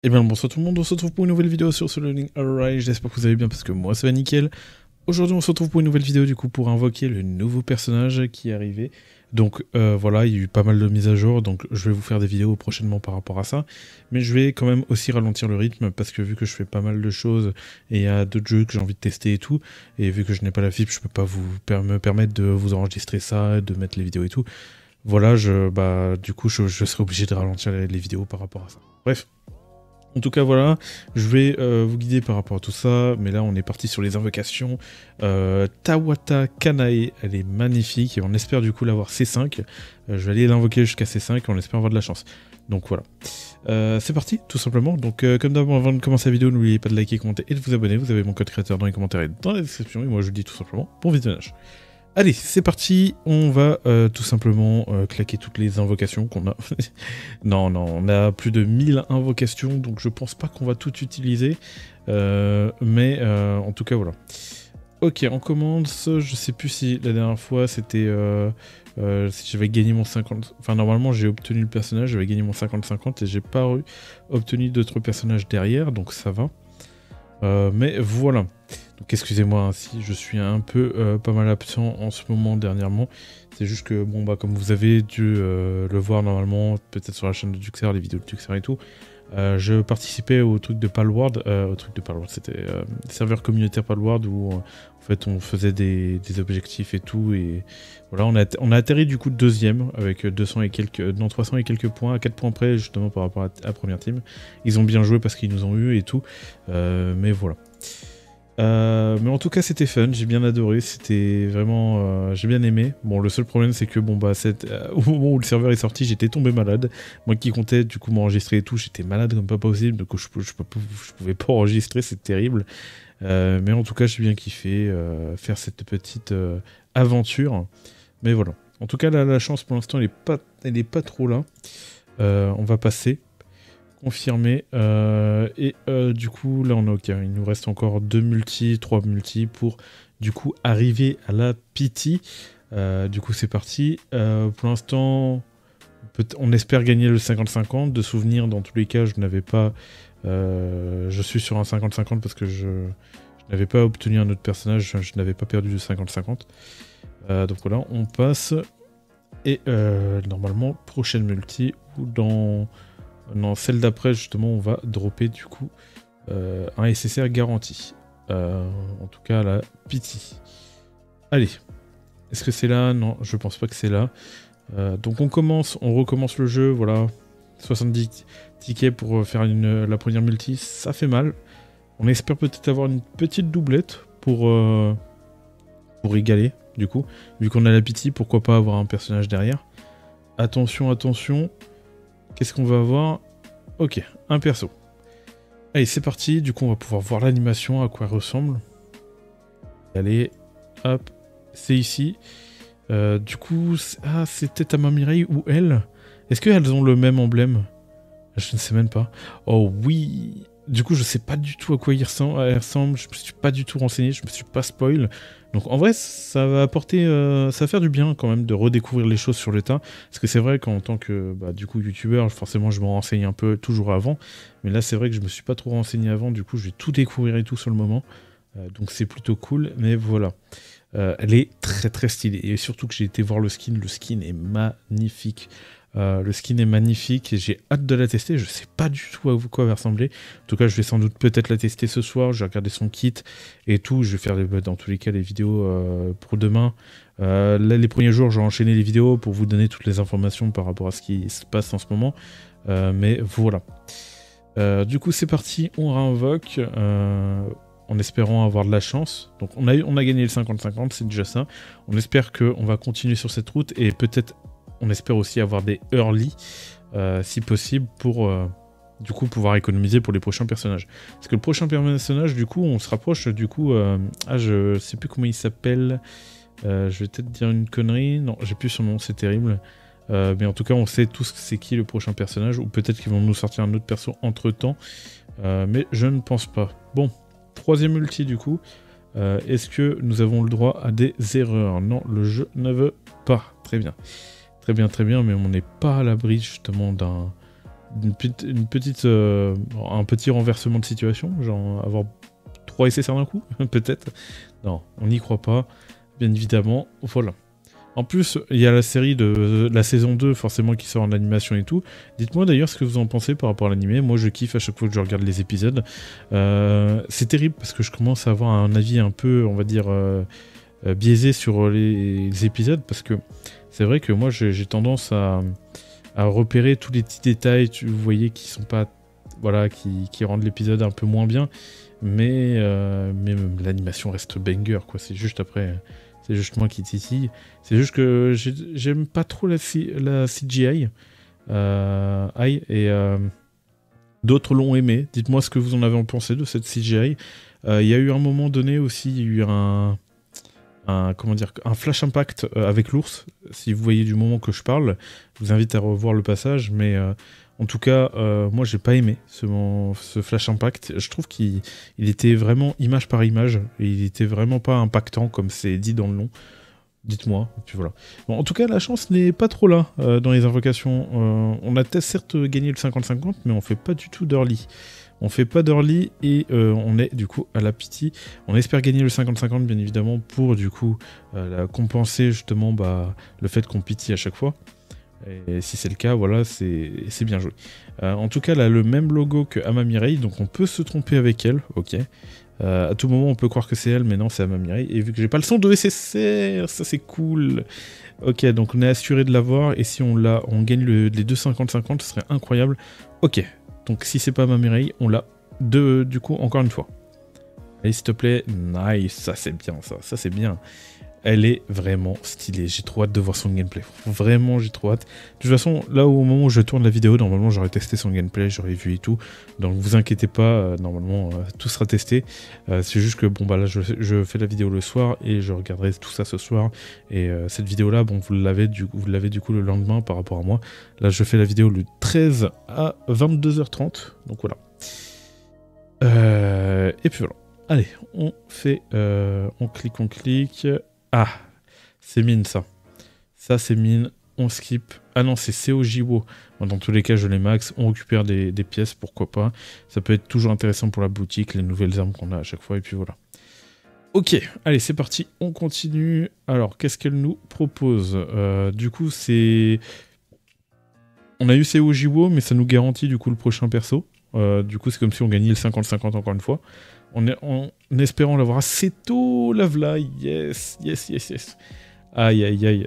Et bien bonsoir tout le monde, on se retrouve pour une nouvelle vidéo sur Solo Leveling Arise, j'espère que vous allez bien parce que moi ça va nickel. Aujourd'hui on se retrouve pour une nouvelle vidéo du coup pour invoquer le nouveau personnage qui est arrivé. Donc voilà, il y a eu pas mal de mises à jour, donc je vais vous faire des vidéos prochainement par rapport à ça. Mais je vais quand même aussi ralentir le rythme parce que vu que je fais pas mal de choses et il y a d'autres jeux que j'ai envie de tester et tout, et vu que je n'ai pas la fibre, je peux pas me permettre de vous enregistrer ça, de mettre les vidéos et tout. Voilà, du coup je serai obligé de ralentir les vidéos par rapport à ça. Bref. En tout cas, voilà, je vais vous guider par rapport à tout ça, mais là, on est parti sur les invocations. Tawata Kanae, elle est magnifique, et on espère du coup l'avoir C5. Je vais aller l'invoquer jusqu'à C5, et on espère avoir de la chance. Donc voilà. C'est parti, tout simplement. Donc comme d'abord, avant de commencer la vidéo, n'oubliez pas de liker, commenter et de vous abonner. Vous avez mon code créateur dans les commentaires et dans la description, et moi je vous dis tout simplement, bon visionnage. Allez, c'est parti, on va tout simplement claquer toutes les invocations qu'on a. Non, on a plus de 1000 invocations, donc je pense pas qu'on va tout utiliser. Mais en tout cas, voilà. Ok, on commence, je sais plus si la dernière fois c'était... si j'avais gagné mon 50... Enfin, normalement, j'ai obtenu le personnage, j'avais gagné mon 50-50 et j'ai pas obtenu d'autres personnages derrière, donc ça va. Mais voilà. Donc excusez-moi hein, si je suis un peu pas mal absent en ce moment dernièrement. C'est juste que, bon bah comme vous avez dû le voir normalement, peut-être sur la chaîne de Duxer, les vidéos de Duxer et tout, je participais au truc de Palworld, c'était serveur communautaire Palworld où en fait on faisait des objectifs et tout, et voilà, on a atterri du coup deuxième avec 200 et quelques, non 300 et quelques points, à 4 points près justement par rapport à la première team. Ils ont bien joué parce qu'ils nous ont eu et tout, mais voilà. Mais en tout cas c'était fun, j'ai bien adoré, c'était vraiment... j'ai bien aimé. Bon, le seul problème c'est que bon bah au moment où le serveur est sorti, j'étais tombé malade. Moi qui comptais du coup m'enregistrer et tout, j'étais malade comme pas possible, donc je pouvais pas enregistrer, c'est terrible. Mais en tout cas j'ai bien kiffé faire cette petite aventure. Mais voilà. En tout cas là, la chance pour l'instant elle est pas trop là. On va passer. Confirmé. Du coup, là, on est OK. Il nous reste encore 2 multis, 3 multis pour, du coup, arriver à la pity. Du coup, c'est parti. Pour l'instant, on espère gagner le 50-50. De souvenir, dans tous les cas, je n'avais pas... je suis sur un 50-50 parce que je n'avais pas obtenu un autre personnage. Je n'avais pas perdu de 50-50. Donc voilà, on passe. Et normalement, prochaine multi ou dans... Non, celle d'après, justement, on va dropper du coup un SSR garanti. En tout cas, la pity. Allez. Est-ce que c'est là? Non, je pense pas que c'est là. Donc on recommence le jeu, voilà. 70 tickets pour faire la première multi, ça fait mal. On espère peut-être avoir une petite doublette pour égaler, du coup. Vu qu'on a la pity, pourquoi pas avoir un personnage derrière. Attention, attention. Qu'est-ce qu'on va avoir? Ok, un perso. Allez, c'est parti. Du coup, on va pouvoir voir l'animation, à quoi elle ressemble. Allez, hop, c'est ici. Du coup, c'est peut-être Ama Mireille ou elle. Est-ce qu'elles ont le même emblème? Je ne sais même pas. Oh oui. Du coup, je sais pas du tout à quoi elle ressemble. Je me suis pas du tout renseigné. Je me suis pas spoil. Donc en vrai, ça va apporter, ça va faire du bien quand même de redécouvrir les choses sur le tas. Parce que c'est vrai qu'en tant que du coup youtubeur, forcément je me renseigne un peu toujours avant. Mais là c'est vrai que je me suis pas trop renseigné avant, du coup je vais tout découvrir et tout sur le moment. Donc c'est plutôt cool, mais voilà. Elle est très très stylée. Et surtout que j'ai été voir le skin est magnifique. Le skin est magnifique et j'ai hâte de la tester. Je sais pas du tout à quoi elle va ressembler. En tout cas, je vais sans doute peut-être la tester ce soir. Je vais regarder son kit et tout. Je vais faire dans tous les cas les vidéos pour demain. Là, les premiers jours, j'ai enchaîné les vidéos pour vous donner toutes les informations par rapport à ce qui se passe en ce moment. Mais voilà. Du coup, c'est parti. On réinvoque. En espérant avoir de la chance. Donc on a gagné le 50-50, c'est déjà ça. On espère qu'on va continuer sur cette route et peut-être on espère aussi avoir des early si possible pour du coup pouvoir économiser pour les prochains personnages. Parce que le prochain personnage, du coup, on se rapproche du coup... je sais plus comment il s'appelle. Je vais peut-être dire une connerie. Non, j'ai plus son nom, c'est terrible. Mais en tout cas, on sait tous c'est qui le prochain personnage. Ou peut-être qu'ils vont nous sortir un autre perso entre-temps. Mais je ne pense pas. Bon. Troisième ulti du coup, est-ce que nous avons le droit à des erreurs? Non, le jeu ne veut pas. Très bien. Très bien, très bien, mais on n'est pas à l'abri justement un petit renversement de situation, genre avoir 3 SSR d'un coup, peut-être. Non, on n'y croit pas, bien évidemment, voilà. En plus, il y a la série de la saison 2, forcément, qui sort en animation et tout. Dites-moi d'ailleurs ce que vous en pensez par rapport à l'animé. Moi, je kiffe à chaque fois que je regarde les épisodes. C'est terrible parce que je commence à avoir un avis un peu, on va dire, biaisé sur les épisodes. Parce que c'est vrai que moi, j'ai tendance à repérer tous les petits détails, vous voyez, qui sont pas... Voilà, qui rendent l'épisode un peu moins bien. Mais l'animation reste banger, quoi. C'est juste après... C'est juste moi qui titille. C'est juste que j'aime pas trop la CGI. D'autres l'ont aimé. Dites-moi ce que vous en avez pensé de cette CGI. Il y a eu un moment donné aussi, il y a eu un flash impact avec l'ours. Si vous voyez du moment que je parle, je vous invite à revoir le passage. Mais en tout cas, moi j'ai pas aimé ce flash impact. Je trouve qu'il était vraiment image par image. Et il était vraiment pas impactant comme c'est dit dans le nom. Dites-moi, et puis voilà. Bon, en tout cas, la chance n'est pas trop là dans les invocations. On a certes gagné le 50-50, mais on fait pas du tout d'early. On fait pas d'early et on est du coup à la pity. On espère gagner le 50-50 bien évidemment pour du coup compenser justement le fait qu'on pity à chaque fois. Et si c'est le cas, voilà, c'est bien joué. En tout cas, elle a le même logo que Ama Mireille, donc on peut se tromper avec elle, ok. À tout moment, on peut croire que c'est elle, mais non, c'est Ama Mireille. Et vu que j'ai pas le son de SSR, ça c'est cool. Ok, donc on est assuré de l'avoir, et si on gagne les deux 50-50, ce serait incroyable. Ok, donc si c'est pas Ama Mireille, on l'a du coup encore une fois. Allez, s'il te plaît, nice, ça c'est bien, ça c'est bien. Elle est vraiment stylée, j'ai trop hâte de voir son gameplay. Vraiment, j'ai trop hâte. De toute façon, là au moment où je tourne la vidéo, normalement j'aurais testé son gameplay, j'aurais vu et tout. Donc vous inquiétez pas, normalement tout sera testé. C'est juste que bon bah là je fais la vidéo le soir et je regarderai tout ça ce soir. Et cette vidéo là, bon vous l'avez du coup le lendemain par rapport à moi. Là je fais la vidéo le 13 à 22h30, donc voilà. Et puis voilà. Allez, on clique. Ah, c'est mine ça. Ça c'est mine, on skip. Ah non, c'est COJWO. Bon, dans tous les cas, je les max. On récupère des pièces, pourquoi pas. Ça peut être toujours intéressant pour la boutique, les nouvelles armes qu'on a à chaque fois, et puis voilà. Ok, allez, c'est parti, on continue. Alors, qu'est-ce qu'elle nous propose? Du coup, c'est... On a eu COJWO, mais ça nous garantit du coup le prochain perso. Du coup, c'est comme si on gagnait le 50-50 encore une fois. En espérant l'avoir assez tôt, la v'là, yes. Aïe, aïe, aïe.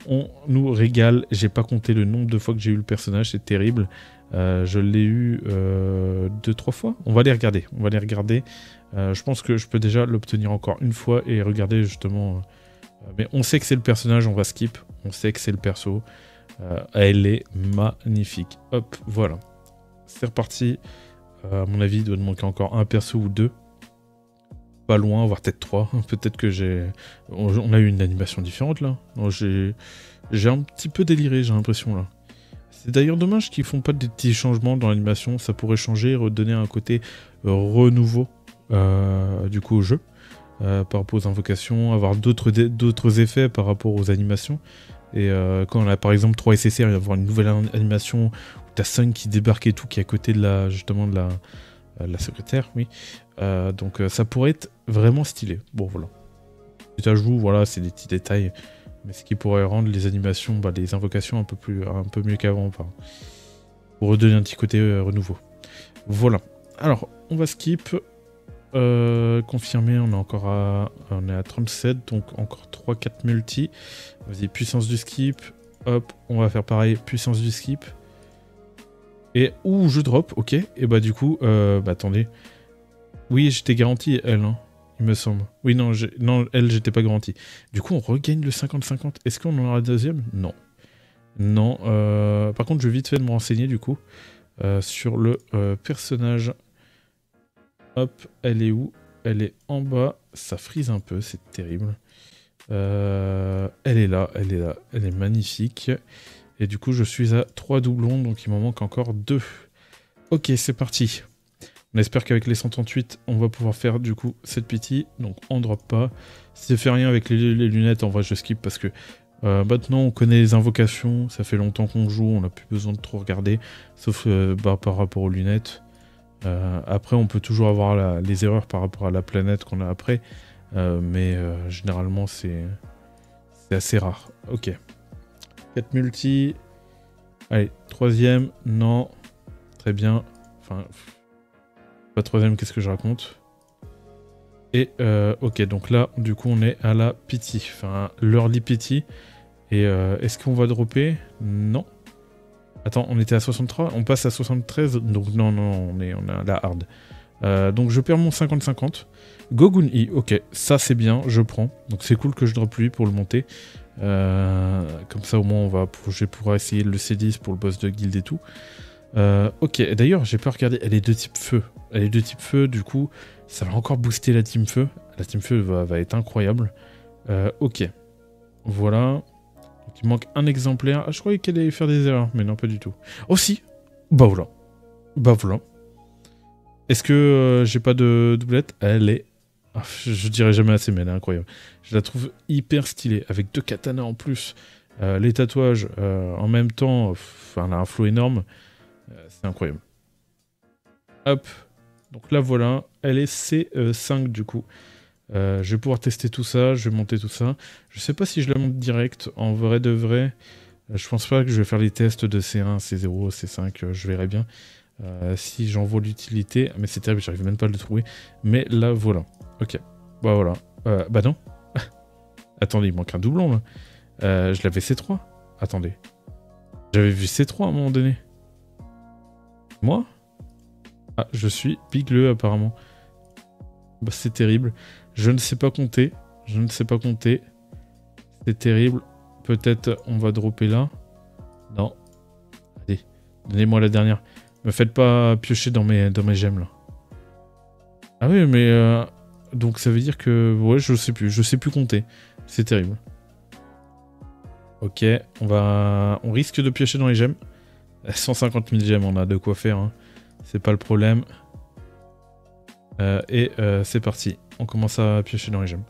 On nous régale. J'ai pas compté le nombre de fois que j'ai eu le personnage, c'est terrible. Je l'ai eu 2-3 fois. On va les regarder. Je pense que je peux déjà l'obtenir encore une fois et regarder justement. Mais on sait que c'est le personnage, on va skip. On sait que c'est le perso. Elle est magnifique. Hop, voilà. C'est reparti. À mon avis, il doit me manquer encore un perso ou deux. Pas loin, voire peut-être 3. Peut-être que on a eu une animation différente là. J'ai un petit peu déliré, j'ai l'impression là. C'est d'ailleurs dommage qu'ils font pas des petits changements dans l'animation. Ça pourrait changer et redonner un côté renouveau du coup au jeu. Par rapport aux invocations, avoir d'autres effets par rapport aux animations. Et quand on a par exemple 3 SSR, il va y avoir une nouvelle animation où t'as Sun qui débarque et tout, qui est à côté de la secrétaire, oui. Donc ça pourrait être vraiment stylé. Bon voilà. Et ajout, voilà, c'est des petits détails, mais ce qui pourrait rendre les animations, les invocations un peu mieux qu'avant, enfin, pour redonner un petit côté renouveau. Voilà. Alors, on va skip. Confirmé, on est à 37, donc encore 3-4 multi. Vas-y, puissance du skip. Hop, on va faire pareil, puissance du skip. Et je drop, ok. Et du coup, attendez. Oui, j'étais garanti, elle, hein, il me semble. Oui, non, elle, j'étais pas garanti. Du coup, on regagne le 50-50. Est-ce qu'on en aura un deuxième? Non. Non. Par contre, je vais vite fait de me renseigner, du coup, sur le personnage. Hop, elle est où? Elle est en bas. Ça frise un peu, c'est terrible. Elle est là, elle est magnifique. Et du coup, je suis à 3 doublons, donc il m'en manque encore 2. Ok, c'est parti. On espère qu'avec les 138, on va pouvoir faire du coup cette pity. Donc on drop pas. Si ça fait rien avec les lunettes, en vrai je skip parce que Maintenant, on connaît les invocations, ça fait longtemps qu'on joue, on n'a plus besoin de trop regarder, sauf par rapport aux lunettes. Après, on peut toujours avoir les erreurs par rapport à la planète qu'on a après, mais généralement, c'est assez rare. Ok. 4 multi. Allez, troisième, non. Très bien. Enfin, pas troisième, qu'est-ce que je raconte? Et ok, donc là, du coup, on est à la pity, enfin, l'early pity. Et est-ce qu'on va dropper? Non. Attends, on était à 63, on passe à 73, donc non, on est à la hard. Donc je perds mon 50-50. Gogun I, ok, ça c'est bien, je prends. Donc c'est cool que je drop lui pour le monter. Comme ça au moins je vais pouvoir essayer le C10 pour le boss de guild et tout. Ok, d'ailleurs j'ai pas regardé, elle est de type feu. Elle est de type feu, du coup ça va encore booster la team feu. La team feu va être incroyable. Ok, voilà. Donc il manque un exemplaire. Ah, je croyais qu'elle allait faire des erreurs, mais non, pas du tout. Oh si. Bah voilà. Bah voilà. Est-ce que j'ai pas de doublette? Elle est... Ah, je dirais jamais assez, mais elle est incroyable. Je la trouve hyper stylée, avec 2 katanas en plus. Les tatouages, en même temps, elle a un flow énorme. C'est incroyable. Hop. Donc là, voilà. Elle est C5 du coup. Je vais pouvoir tester tout ça, je vais monter tout ça. Je sais pas si je la monte direct, en vrai de vrai. Je pense pas que je vais faire les tests de C1, C0, C5, je verrai bien. Si j'en vois l'utilité. Mais c'est terrible, j'arrive même pas à le trouver. Mais là, voilà. Ok. Bah voilà. Bah non. Attendez, il manque un doublon là. Je l'avais C3. Attendez. J'avais vu C3 à un moment donné. Moi? Ah, je suis pigleux apparemment. Bah c'est terrible. Je ne sais pas compter. Je ne sais pas compter. C'est terrible. Peut-être on va dropper là. Non. Allez, donnez-moi la dernière. Me faites pas piocher dans mes gemmes là. Ah oui, mais donc ça veut dire que... Ouais, je sais plus. Je sais plus compter. C'est terrible. Ok, on risque de piocher dans les gemmes. 150 000 gemmes, on a de quoi faire. Hein. C'est pas le problème. C'est parti. On commence à piocher dans les gemmes.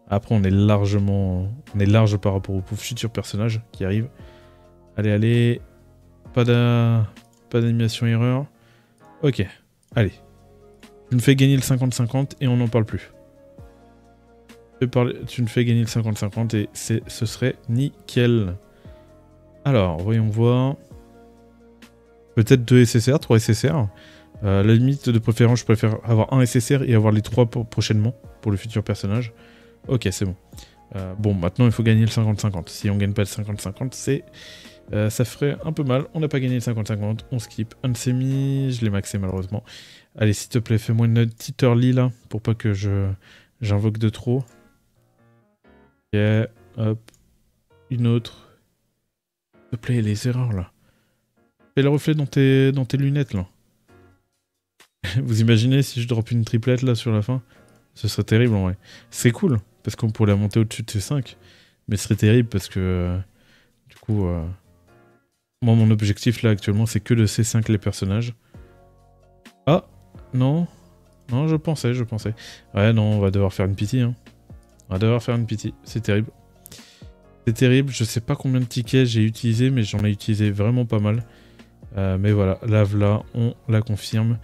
Après, on est large par rapport aux futurs personnages qui arrivent. Allez, allez. Pas d'animation erreur. Ok, allez. Tu me fais gagner le 50-50 et on n'en parle plus. Tu me fais gagner le 50-50 et ce serait nickel. Alors, voyons voir. Peut-être 2 SSR, 3 SSR. La limite de préférence, je préfère avoir un SSR et avoir les 3 prochainement pour le futur personnage. Ok, c'est bon. Bon, maintenant il faut gagner le 50-50. Si on gagne pas le 50-50, ça ferait un peu mal. On n'a pas gagné le 50-50, on skip. Unsemi, je l'ai maxé malheureusement. Allez, s'il te plaît, fais-moi une petite early là, pour pas que j'invoque de trop. Ok, hop. Une autre. S'il te plaît, les erreurs là. Fais le reflet dans tes lunettes là. Vous imaginez si je drop une triplette là sur la fin? Ce serait terrible en vrai. C'est cool, parce qu'on pourrait la monter au-dessus de C5. Mais ce serait terrible parce que... du coup... moi mon objectif là actuellement c'est que de C5 les personnages. Ah! Non. Non, je pensais. Ouais, non, on va devoir faire une pity. Hein. On va devoir faire une pity. C'est terrible. C'est terrible. Je sais pas combien de tickets j'ai utilisé, mais j'en ai utilisé vraiment pas mal. Mais voilà, là, on la confirme.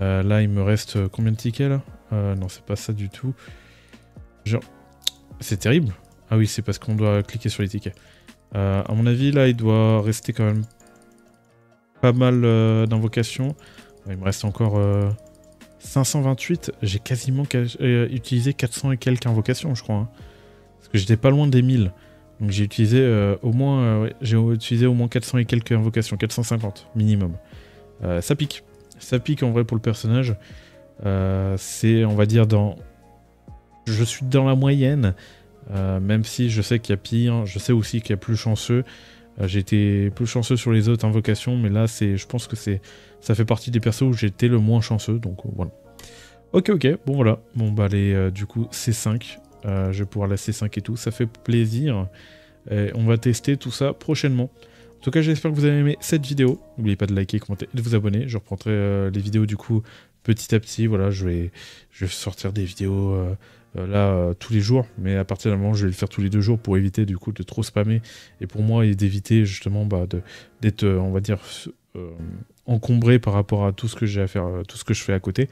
Là, il me reste combien de tickets là? Non, c'est pas ça du tout. Genre, c'est terrible. Ah oui, c'est parce qu'on doit cliquer sur les tickets. À mon avis, là, il doit rester quand même pas mal d'invocations. Il me reste encore 528. J'ai quasiment utilisé 400 et quelques invocations, je crois. Hein. Parce que j'étais pas loin des 1000. Donc j'ai utilisé au moins 400 et quelques invocations. 450 minimum. Ça pique. Ça pique en vrai pour le personnage. C'est, on va dire, je suis dans la moyenne. Même si je sais qu'il y a pire. Je sais aussi qu'il y a plus chanceux. J'ai été plus chanceux sur les autres invocations. Mais là, je pense que ça fait partie des persos où j'ai été le moins chanceux. Donc voilà. Ok. Bon voilà. Bon bah allez, du coup, C5. Je vais pouvoir la C5 et tout. Ça fait plaisir. Et on va tester tout ça prochainement. En tout cas, j'espère que vous avez aimé cette vidéo. N'oubliez pas de liker, commenter et de vous abonner. Je reprendrai les vidéos du coup petit à petit. Voilà, je vais sortir des vidéos tous les jours, mais à partir d'un moment je vais le faire tous les 2 jours pour éviter du coup de trop spammer et pour moi et d'éviter justement d'être on va dire encombré par rapport à tout ce que j'ai à faire, tout ce que je fais à côté.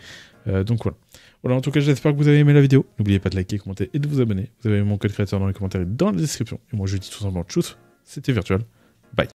Donc voilà. Voilà, en tout cas j'espère que vous avez aimé la vidéo. N'oubliez pas de liker, commenter et de vous abonner. Vous avez mon code créateur dans les commentaires et dans la description. Et moi je dis tout simplement tchuss, c'était Virtual.